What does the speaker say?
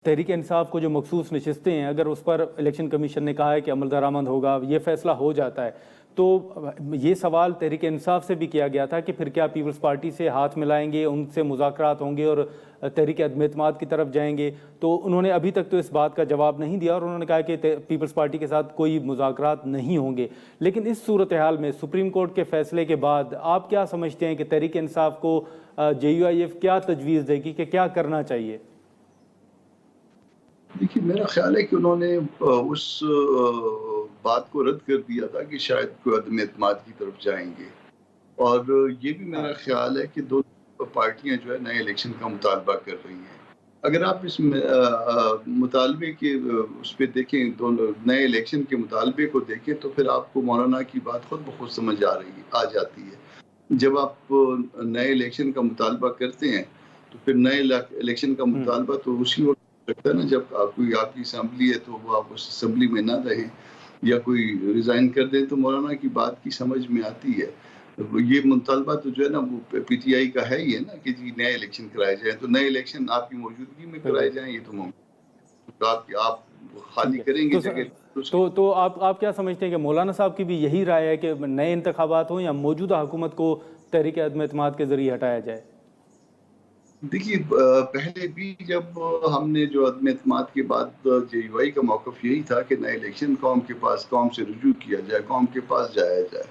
تحریک انصاف کو جو مخصوص نشستیں ہیں، اگر اس پر الیکشن کمیشن نے کہا ہے کہ عمل درآمد ہوگا، یہ فیصلہ ہو جاتا ہے، تو یہ سوال تحریک انصاف سے بھی کیا گیا تھا کہ پھر کیا پیپلز پارٹی سے ہاتھ ملائیں گے، ان سے مذاکرات ہوں گے اور تحریک عدم اعتماد کی طرف جائیں گے؟ تو انہوں نے ابھی تک تو اس بات کا جواب نہیں دیا اور انہوں نے کہا کہ پیپلز پارٹی کے ساتھ کوئی مذاکرات نہیں ہوں گے۔ لیکن اس صورتحال میں سپریم کورٹ کے فیصلے کے بعد آپ کیا سمجھتے ہیں کہ تحریک انصاف کو JUIF کیا تجویز دے گی کہ کیا کرنا چاہیے؟ دیکھیے، میرا خیال ہے کہ انہوں نے اس بات کو رد کر دیا تھا کہ شاید کوئی عدم اعتماد کی طرف جائیں گے، اور یہ بھی میرا خیال ہے کہ دو پارٹیاں جو ہے نئے الیکشن کا مطالبہ کر رہی ہیں۔ اگر آپ اس مطالبے کے اس پہ دیکھیں، دونوں نئے الیکشن کے مطالبے کو دیکھیں، تو پھر آپ کو مولانا کی بات خود بخود سمجھ آ جاتی ہے۔ جب آپ نئے الیکشن کا مطالبہ کرتے ہیں تو پھر نئے الیکشن کا مطالبہ تو اسی وقت لگتا ہے نا جب کوئی آپ کی اسمبلی ہے تو وہ آپ اس اسمبلی میں نہ رہیں یا کوئی ریزائن کر دیں، تو مولانا کی بات کی سمجھ میں آتی ہے۔ یہ مطالبہ تو جو ہے نا وہ PTI کا ہے ہی ہے نا کہ جی نئے الیکشن کرائے جائیں، تو نئے الیکشن آپ کی موجودگی میں کرائے جائیں، یہ تو ممکن آپ خالی کریں گے جگہ۔ تو آپ کیا سمجھتے ہیں کہ مولانا صاحب کی بھی یہی رائے ہے کہ نئے انتخابات ہوں یا موجودہ حکومت کو تحریک عدم اعتماد کے ذریعے ہٹایا جائے؟ دیکھیے، پہلے بھی جب ہم نے جو عدم اعتماد کے بعد JUI کا موقف یہی تھا کہ نئے الیکشن قوم سے رجوع کیا جائے، قوم کے پاس جایا جائے۔